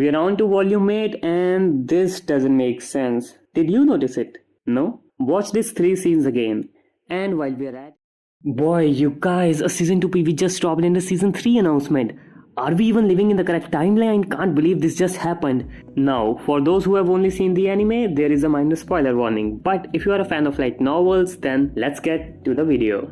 We are on to volume 8 and this doesn't make sense. Did you notice it? No? Watch these 3 scenes again. And while we are at... Boy, you guys, a season 2 PV just dropped in the season 3 announcement. Are we even living in the correct timeline? Can't believe this just happened. Now, for those who have only seen the anime, there is a minor spoiler warning. But if you are a fan of light novels, then let's get to the video.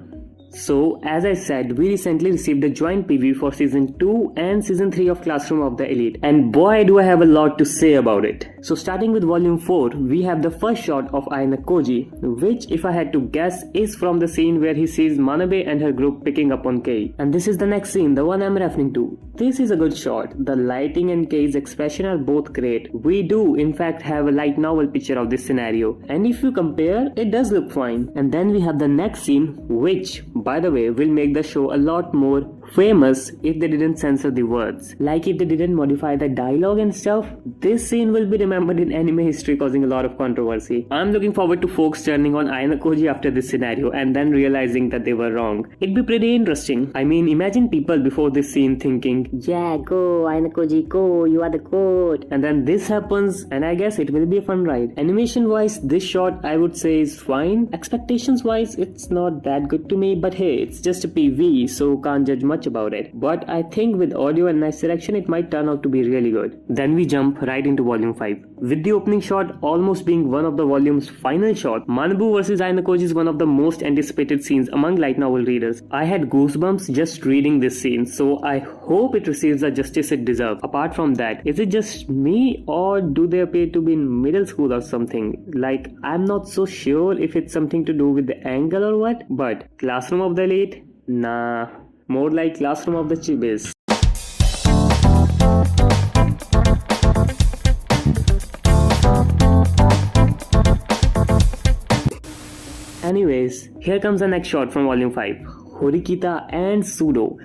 So, as I said, we recently received a joint preview for Season 2 and Season 3 of Classroom of the Elite. And boy do I have a lot to say about it. So starting with Volume 4, we have the first shot of Aina Koji, which if I had to guess is from the scene where he sees Manabe and her group picking up on Kei. And this is the next scene, the one I'm referring to. This is a good shot. The lighting and Kei's expression are both great. We do in fact have a light novel picture of this scenario. And if you compare, it does look fine. And then we have the next scene, which by the way will make the show a lot more famous if they didn't censor the words. Like if they didn't modify the dialogue and stuff, this scene will be remembered in anime history causing a lot of controversy. I'm looking forward to folks turning on Aina Koji after this scenario and then realizing that they were wrong. It'd be pretty interesting. I mean, imagine people before this scene thinking, yeah, go Aina Koji, go, you are the goat. And then this happens and I guess it will be a fun ride. Animation wise, this shot I would say is fine. Expectations wise, it's not that good to me, but hey, it's just a PV, so can't judge much about it. But I think with audio and nice selection, it might turn out to be really good. Then we jump right into Volume 5. With the opening shot almost being one of the volume's final shot, Manabu vs Aina Koji is one of the most anticipated scenes among light novel readers. I had goosebumps just reading this scene, so I hope it receives the justice it deserves. Apart from that, is it just me or do they appear to be in middle school or something? Like, I'm not so sure if it's something to do with the angle or what, but Classroom of the Elite? Nah, more like Classroom of the Chibis. Anyways, here comes the next shot from Volume 5. Horikita and Sudo.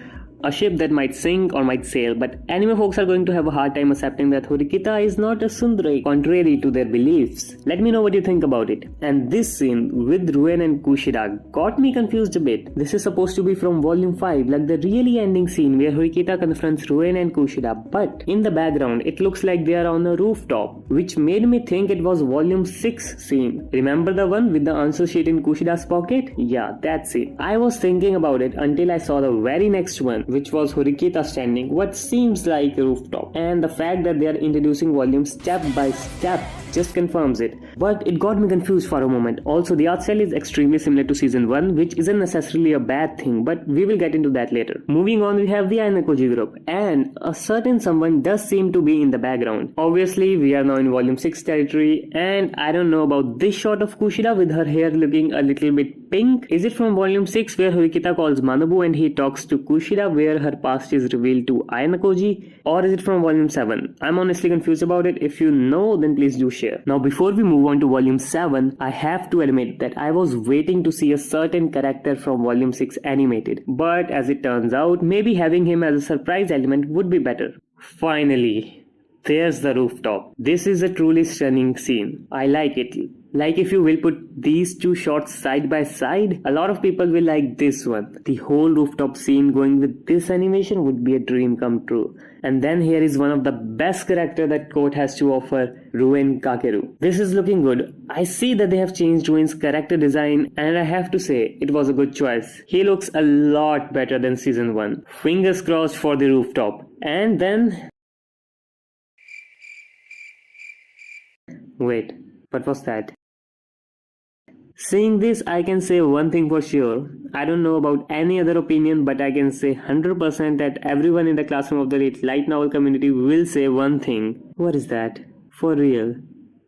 A ship that might sink or might sail, but anime folks are going to have a hard time accepting that Horikita is not a tsundere, contrary to their beliefs. Let me know what you think about it. And this scene with Ruen and Kushida got me confused a bit. This is supposed to be from Volume 5, like the really ending scene where Horikita confronts Ruen and Kushida, but in the background it looks like they are on a rooftop, which made me think it was Volume 6 scene. Remember the one with the answer sheet in Kushida's pocket? Yeah, that's it. I was thinking about it until I saw the very next one, which was Horikita standing what seems like a rooftop, and the fact that they are introducing volume step by step just confirms it. But it got me confused for a moment. Also, the art style is extremely similar to season 1, which isn't necessarily a bad thing, but we will get into that later. Moving on, we have the Aina Koji group, and a certain someone does seem to be in the background. Obviously, we are now in volume 6 territory, and I don't know about this shot of Kushida with her hair looking a little bit pink. Is it from volume 6 where Horikita calls Manabu and he talks to Kushida where her past is revealed to Aina Koji? Or is it from volume 7? I'm honestly confused about it. If you know, then please do share. Now before we move on to volume 7, I have to admit that I was waiting to see a certain character from volume 6 animated. But as it turns out, maybe having him as a surprise element would be better. Finally, there's the rooftop. This is a truly stunning scene. I like it. Like if you will put these two shots side by side, a lot of people will like this one. The whole rooftop scene going with this animation would be a dream come true. And then here is one of the best character that Court has to offer, Ruen Kakeru. This is looking good. I see that they have changed Ruen's character design and I have to say it was a good choice. He looks a lot better than season 1. Fingers crossed for the rooftop. And then... wait, what was that? Seeing this, I can say one thing for sure. I don't know about any other opinion, but I can say 100% that everyone in the Classroom of the Elite light novel community will say one thing. What is that? For real?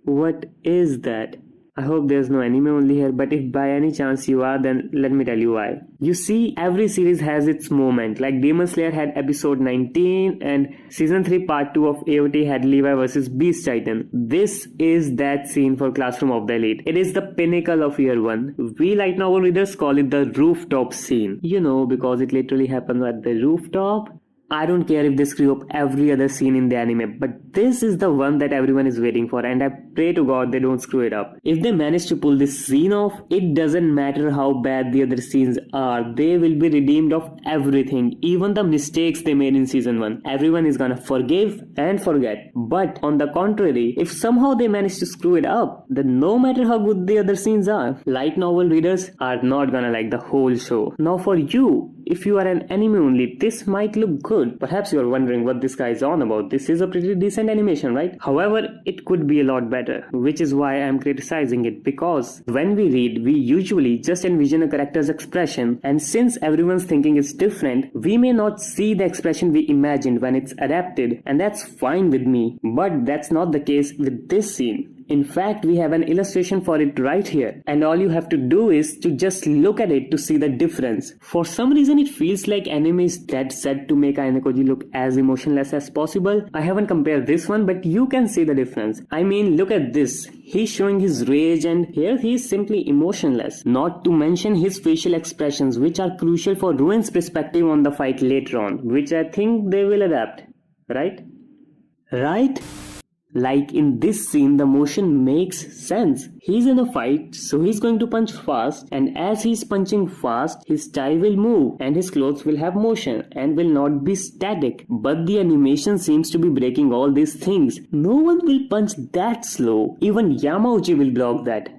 What is that? I hope there's no anime only here, but if by any chance you are, then let me tell you why. You see, every series has its moment, like Demon Slayer had episode 19 and season 3 part 2 of AOT had Levi vs Beast Titan. This is that scene for Classroom of the Elite. It is the pinnacle of year 1. We light novel readers call it the rooftop scene. You know, because it literally happens at the rooftop. I don't care if they screw up every other scene in the anime, but this is the one that everyone is waiting for, and I pray to God they don't screw it up. If they manage to pull this scene off, it doesn't matter how bad the other scenes are, they will be redeemed of everything, even the mistakes they made in season 1. Everyone is gonna forgive and forget. But on the contrary, if somehow they manage to screw it up, then no matter how good the other scenes are, light novel readers are not gonna like the whole show. Now for you, if you are an anime only, this might look good. Perhaps you are wondering what this guy is on about. This is a pretty decent animation, right? However, it could be a lot better, which is why I am criticizing it, because when we read, we usually just envision a character's expression, and since everyone's thinking is different, we may not see the expression we imagined when it's adapted, and that's fine with me. But that's not the case with this scene. In fact, we have an illustration for it right here, and all you have to do is to just look at it to see the difference. For some reason, it feels like anime is dead set to make Ainakoji look as emotionless as possible. I haven't compared this one, but you can see the difference. I mean, look at this. He's showing his rage, and here he is simply emotionless. Not to mention his facial expressions, which are crucial for Ruin's perspective on the fight later on, which I think they will adapt. Right? Right? Like in this scene, the motion makes sense. He's in a fight, so he's going to punch fast, and as he's punching fast, his tie will move and his clothes will have motion and will not be static. But the animation seems to be breaking all these things. No one will punch that slow. Even Yamauchi will block that.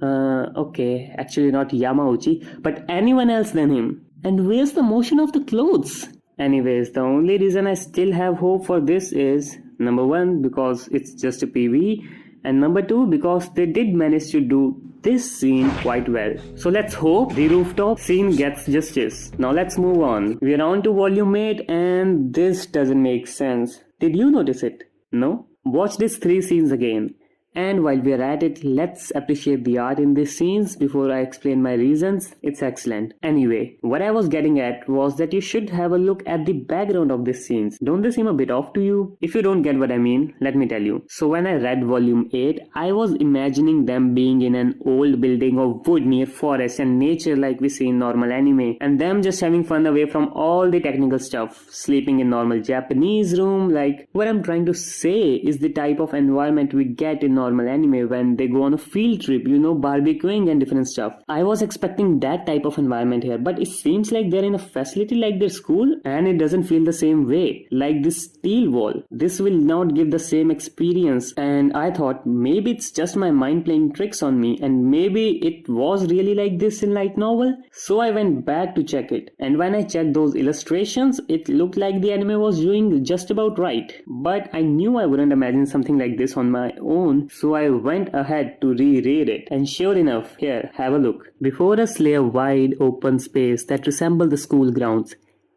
Okay, actually not Yamauchi, but anyone else than him. And where's the motion of the clothes? Anyways, the only reason I still have hope for this is, number 1, because it's just a PV, and number 2, because they did manage to do this scene quite well. So let's hope the rooftop scene gets justice. Now let's move on. We are on to volume 8, and this doesn't make sense. Did you notice it? No? Watch these 3 scenes again. And while we are at it, let's appreciate the art in these scenes before I explain my reasons. It's excellent. Anyway, what I was getting at was that you should have a look at the background of these scenes. Don't they seem a bit off to you? If you don't get what I mean, let me tell you. So when I read volume 8, I was imagining them being in an old building of wood near forest and nature like we see in normal anime, and them just having fun away from all the technical stuff, sleeping in normal Japanese room. Like, what I'm trying to say is the type of environment we get in normal anime when they go on a field trip, you know, barbecuing and different stuff. I was expecting that type of environment here, but it seems like they're in a facility like their school, and it doesn't feel the same way. Like this steel wall, this will not give the same experience, and I thought maybe it's just my mind playing tricks on me, and maybe it was really like this in light novel. So I went back to check it, and when I checked those illustrations, it looked like the anime was doing just about right. But I knew I wouldn't imagine something like this on my own, so I went ahead to reread it, and sure enough, here, have a look. Before us lay a wide open space that resembled the school grounds,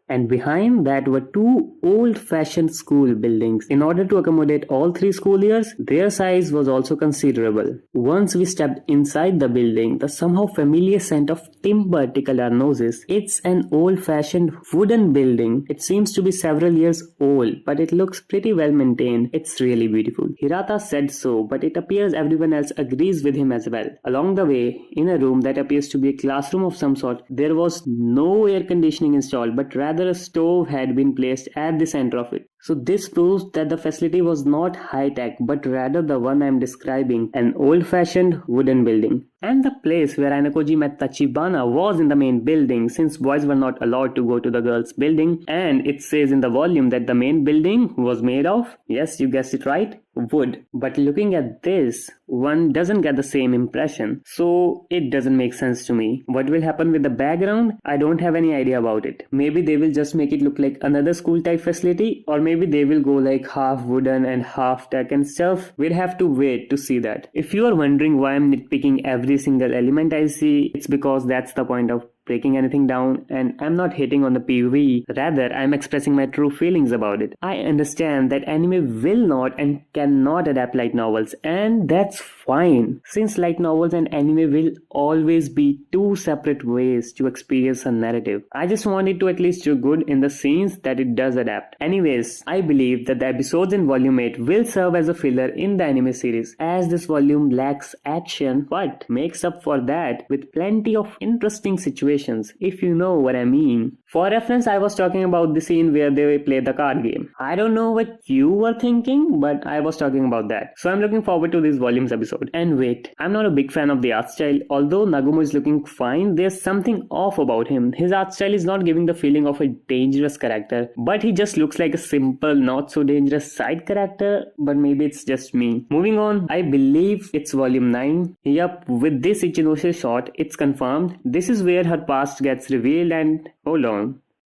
and behind that were 2 old-fashioned school buildings. In order to accommodate all 3 school years, their size was also considerable. Once we stepped inside the building, the somehow familiar scent of timber tickled our noses. It's an old-fashioned wooden building. It seems to be several years old, but it looks pretty well maintained. It's really beautiful. Hirata said so, but it appears everyone else agrees with him as well. Along the way, in a room that appears to be a classroom of some sort, there was no air conditioning installed, but rather a stove had been placed at the center of it. So this proves that the facility was not high-tech, but rather the one I am describing, an old-fashioned wooden building. And the place where Ainakoji met Tachibana was in the main building, since boys were not allowed to go to the girls' building, and it says in the volume that the main building was made of, yes, you guessed it right, wood. But looking at this, one doesn't get the same impression, so it doesn't make sense to me. What will happen with the background? I don't have any idea about it. Maybe they will just make it look like another school-type facility, or maybe they will go like half wooden and half tech and stuff. We'll have to wait to see that. If you are wondering why I'm nitpicking every single element I see, it's because that's the point of breaking anything down, and I'm not hating on the PV, rather I'm expressing my true feelings about it. I understand that anime will not and cannot adapt light novels, and that's fine, since light novels and anime will always be 2 separate ways to experience a narrative. I just want it to at least do good in the scenes that it does adapt. Anyways, I believe that the episodes in volume 8 will serve as a filler in the anime series, as this volume lacks action but makes up for that with plenty of interesting situations, if you know what I mean. For reference, I was talking about the scene where they play the card game. I don't know what you were thinking, but I was talking about that. So I'm looking forward to this volumes episode. And wait, I'm not a big fan of the art style. Although Nagumo is looking fine, there's something off about him. His art style is not giving the feeling of a dangerous character, but he just looks like a simple, not so dangerous side character. But maybe it's just me. Moving on, I believe it's volume 9. Yup, with this Ichinose shot, it's confirmed. This is where her past gets revealed and hold on.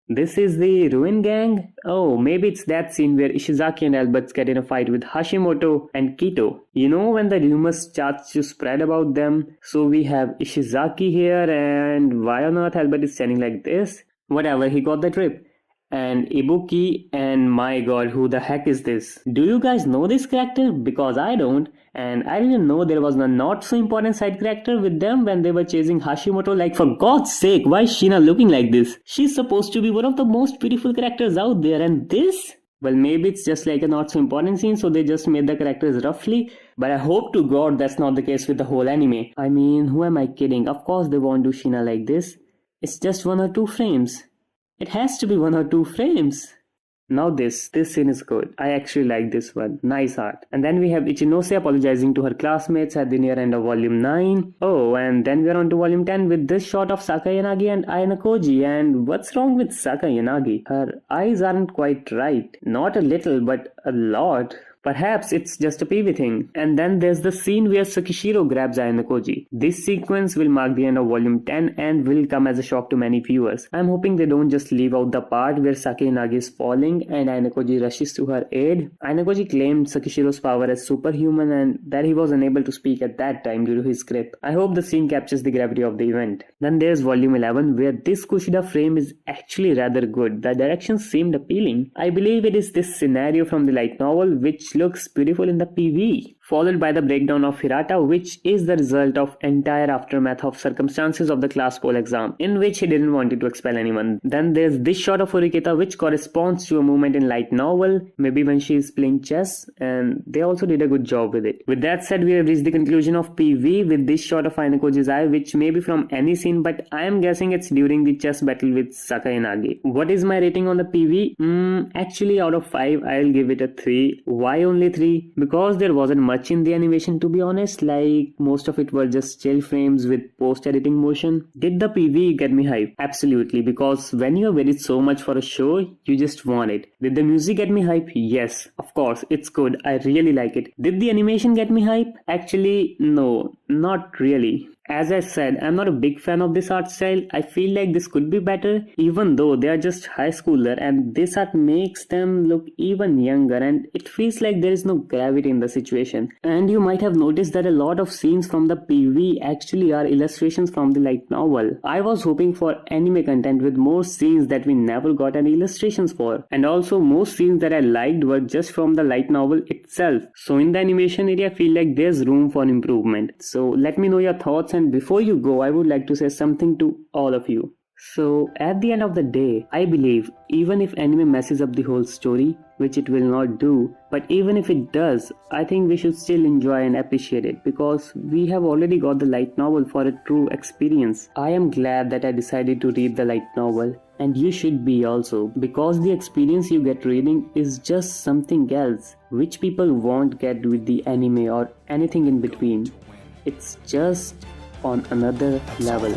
This is the Ruin Gang? Oh, maybe it's that scene where Ishizaki and Alberts get in a fight with Hashimoto and Kito. You know, when the rumors starts to spread about them. So we have Ishizaki here, and why on earth Albert is standing like this? Whatever, he got the trip. And Ibuki, and my god, who the heck is this? Do you guys know this character? Because I don't. And I didn't know there was a not so important side character with them when they were chasing Hashimoto. Like, for God's sake, why is Sheena looking like this? She's supposed to be one of the most beautiful characters out there, and this? Well, maybe it's just like a not so important scene, so they just made the characters roughly. But I hope to God that's not the case with the whole anime. I mean, who am I kidding? Of course they won't do Sheena like this. It's just 1 or 2 frames. It has to be 1 or 2 frames. Now this scene is good. I actually like this one. Nice art. And then we have Ichinose apologizing to her classmates at the near end of volume 9. Oh, and then we're on to volume 10 with this shot of Sakai Yanagi and Ayano Koji. And what's wrong with Sakai Yanagi? Her eyes aren't quite right. Not a little, but a lot. Perhaps it's just a PV thing. And then there's the scene where Sakishiro grabs Ayano Koji. This sequence will mark the end of volume 10 and will come as a shock to many viewers. I'm hoping they don't just leave out the part where Sakai Yanagi is falling and Ayano Koji rushes to her aid. Ayano Koji claimed Sakishiro's power as superhuman and that he was unable to speak at that time due to his grip. I hope the scene captures the gravity of the event. Then there's volume 11 where this Kushida frame is actually rather good. The directions seemed appealing. I believe it is this scenario from the light novel which looks beautiful in the PV, followed by the breakdown of Hirata, which is the result of entire aftermath of circumstances of the class pole exam, in which he didn't want to expel anyone. Then there's this shot of Horiketa, which corresponds to a moment in light novel, maybe when she is playing chess, and they also did a good job with it. With that said, we have reached the conclusion of PV with this shot of Ayano Koji's eye, which may be from any scene, but I am guessing it's during the chess battle with Sakai Yanagi. What is my rating on the PV? Actually, out of 5, I'll give it a 3. Why only 3? Because there wasn't much in the animation, to be honest. Like, most of it were just still frames with post-editing motion. Did the PV get me hyped? Absolutely, because when you have waited so much for a show, you just want it. Did the music get me hyped? Yes, of course, it's good. I really like it. Did the animation get me hyped? Actually, no, not really. As I said, I'm not a big fan of this art style. I feel like this could be better, even though they are just high schooler, and this art makes them look even younger, and it feels like there is no gravity in the situation. And you might have noticed that a lot of scenes from the PV actually are illustrations from the light novel. I was hoping for anime content with more scenes that we never got any illustrations for, and also most scenes that I liked were just from the light novel itself. So in the animation area, I feel like there's room for improvement. So let me know your thoughts. And before you go, I would like to say something to all of you. So at the end of the day, I believe even if anime messes up the whole story, which it will not do, but even if it does, I think we should still enjoy and appreciate it because we have already got the light novel for a true experience. I am glad that I decided to read the light novel, and you should be also, because the experience you get reading is just something else which people won't get with the anime or anything in between. It's just on another level.